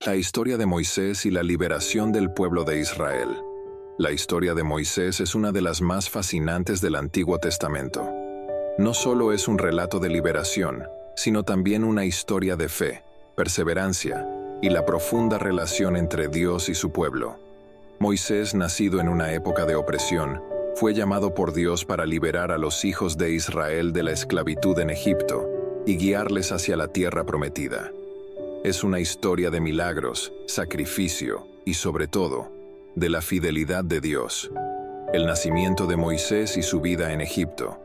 La historia de Moisés y la liberación del pueblo de Israel. La historia de Moisés es una de las más fascinantes del Antiguo Testamento. No solo es un relato de liberación, sino también una historia de fe, perseverancia y la profunda relación entre Dios y su pueblo. Moisés, nacido en una época de opresión, fue llamado por Dios para liberar a los hijos de Israel de la esclavitud en Egipto y guiarles hacia la tierra prometida. Es una historia de milagros, sacrificio y, sobre todo, de la fidelidad de Dios. El nacimiento de Moisés y su vida en Egipto.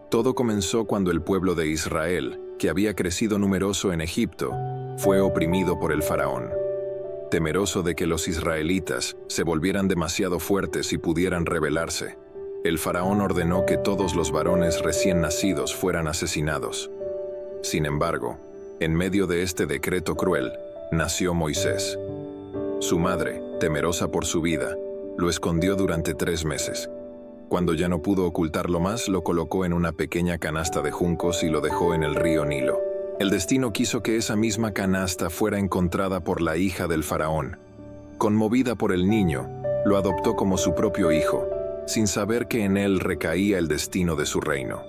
Todo comenzó cuando el pueblo de Israel, que había crecido numeroso en Egipto, fue oprimido por el faraón. Temeroso de que los israelitas se volvieran demasiado fuertes y pudieran rebelarse, el faraón ordenó que todos los varones recién nacidos fueran asesinados. Sin embargo, en medio de este decreto cruel, nació Moisés. Su madre, temerosa por su vida, lo escondió durante 3 meses. Cuando ya no pudo ocultarlo más, lo colocó en una pequeña canasta de juncos y lo dejó en el río Nilo. El destino quiso que esa misma canasta fuera encontrada por la hija del faraón. Conmovida por el niño, lo adoptó como su propio hijo, sin saber que en él recaía el destino de su reino.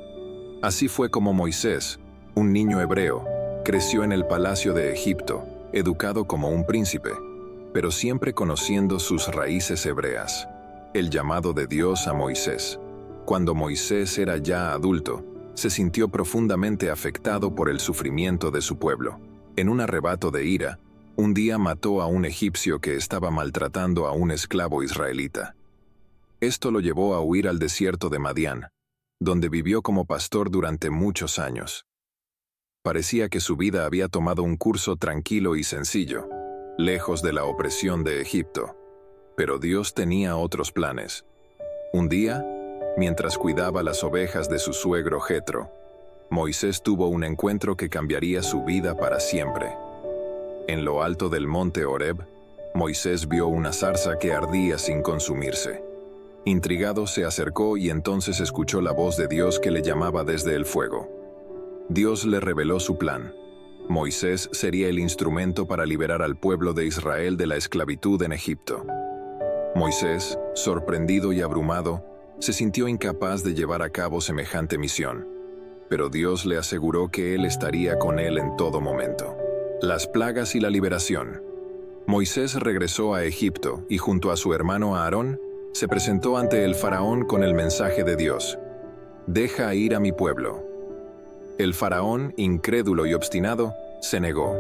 Así fue como Moisés, un niño hebreo, creció en el palacio de Egipto, educado como un príncipe, pero siempre conociendo sus raíces hebreas. El llamado de Dios a Moisés. Cuando Moisés era ya adulto, se sintió profundamente afectado por el sufrimiento de su pueblo. En un arrebato de ira, un día mató a un egipcio que estaba maltratando a un esclavo israelita. Esto lo llevó a huir al desierto de Madián, donde vivió como pastor durante muchos años. Parecía que su vida había tomado un curso tranquilo y sencillo, lejos de la opresión de Egipto. Pero Dios tenía otros planes. Un día, mientras cuidaba las ovejas de su suegro Jetro, Moisés tuvo un encuentro que cambiaría su vida para siempre. En lo alto del monte Horeb, Moisés vio una zarza que ardía sin consumirse. Intrigado se acercó y entonces escuchó la voz de Dios que le llamaba desde el fuego. Dios le reveló su plan. Moisés sería el instrumento para liberar al pueblo de Israel de la esclavitud en Egipto. Moisés, sorprendido y abrumado, se sintió incapaz de llevar a cabo semejante misión, pero Dios le aseguró que Él estaría con él en todo momento. Las plagas y la liberación. Moisés regresó a Egipto y junto a su hermano Aarón, se presentó ante el faraón con el mensaje de Dios: «Deja ir a mi pueblo». El faraón, incrédulo y obstinado, se negó.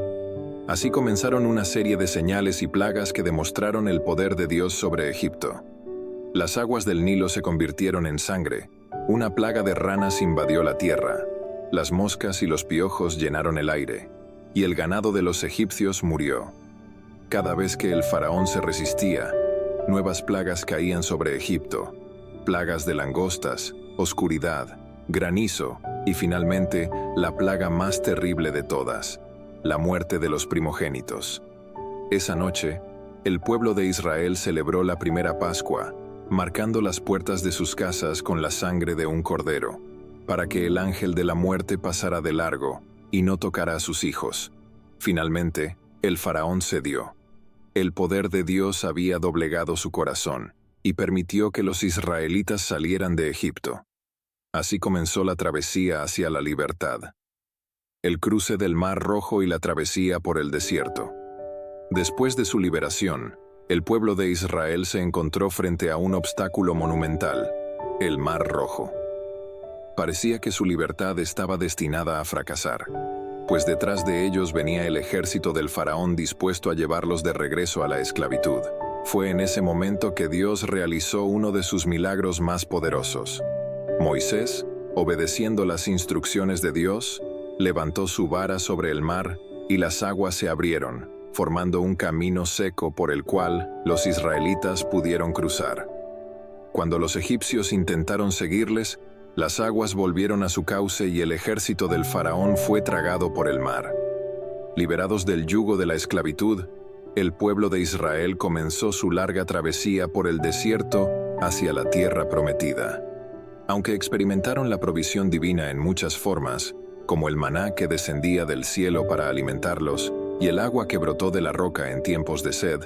Así comenzaron una serie de señales y plagas que demostraron el poder de Dios sobre Egipto. Las aguas del Nilo se convirtieron en sangre, una plaga de ranas invadió la tierra, las moscas y los piojos llenaron el aire, y el ganado de los egipcios murió. Cada vez que el faraón se resistía, nuevas plagas caían sobre Egipto, plagas de langostas, oscuridad, granizo y finalmente la plaga más terrible de todas, la muerte de los primogénitos. Esa noche, el pueblo de Israel celebró la primera Pascua, marcando las puertas de sus casas con la sangre de un cordero, para que el ángel de la muerte pasara de largo y no tocara a sus hijos. Finalmente, el faraón cedió. El poder de Dios había doblegado su corazón y permitió que los israelitas salieran de Egipto. Así comenzó la travesía hacia la libertad. El cruce del Mar Rojo y la travesía por el desierto. Después de su liberación, el pueblo de Israel se encontró frente a un obstáculo monumental, el Mar Rojo. Parecía que su libertad estaba destinada a fracasar, pues detrás de ellos venía el ejército del faraón dispuesto a llevarlos de regreso a la esclavitud. Fue en ese momento que Dios realizó uno de sus milagros más poderosos. Moisés, obedeciendo las instrucciones de Dios, levantó su vara sobre el mar y las aguas se abrieron, formando un camino seco por el cual los israelitas pudieron cruzar. Cuando los egipcios intentaron seguirles, las aguas volvieron a su cauce y el ejército del faraón fue tragado por el mar. Liberados del yugo de la esclavitud, el pueblo de Israel comenzó su larga travesía por el desierto hacia la tierra prometida. Aunque experimentaron la provisión divina en muchas formas, como el maná que descendía del cielo para alimentarlos, y el agua que brotó de la roca en tiempos de sed,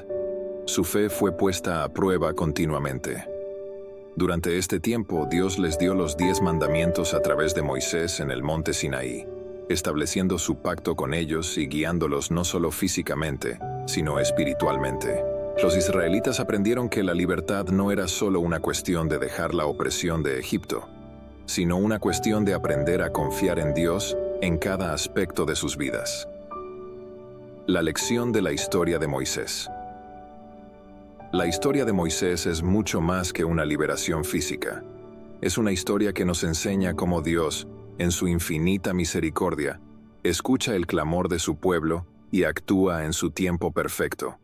su fe fue puesta a prueba continuamente. Durante este tiempo, Dios les dio los 10 mandamientos a través de Moisés en el monte Sinaí, estableciendo su pacto con ellos y guiándolos no solo físicamente, sino espiritualmente. Los israelitas aprendieron que la libertad no era solo una cuestión de dejar la opresión de Egipto, sino una cuestión de aprender a confiar en Dios en cada aspecto de sus vidas. La lección de la historia de Moisés. La historia de Moisés es mucho más que una liberación física. Es una historia que nos enseña cómo Dios, en su infinita misericordia, escucha el clamor de su pueblo y actúa en su tiempo perfecto.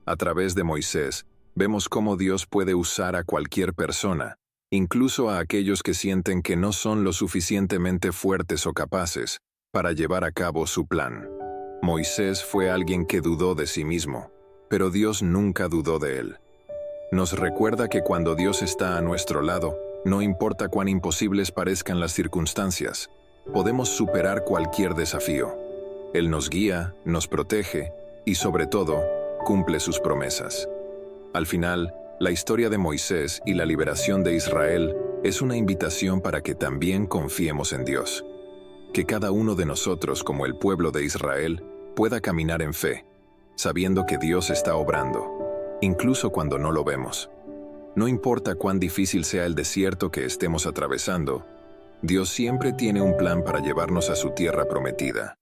A través de Moisés, vemos cómo Dios puede usar a cualquier persona, incluso a aquellos que sienten que no son lo suficientemente fuertes o capaces, para llevar a cabo su plan. Moisés fue alguien que dudó de sí mismo, pero Dios nunca dudó de él. Nos recuerda que cuando Dios está a nuestro lado, no importa cuán imposibles parezcan las circunstancias, podemos superar cualquier desafío. Él nos guía, nos protege y, sobre todo, cumple sus promesas. Al final, la historia de Moisés y la liberación de Israel es una invitación para que también confiemos en Dios. Que cada uno de nosotros, como el pueblo de Israel, pueda caminar en fe, sabiendo que Dios está obrando, incluso cuando no lo vemos. No importa cuán difícil sea el desierto que estemos atravesando, Dios siempre tiene un plan para llevarnos a su tierra prometida.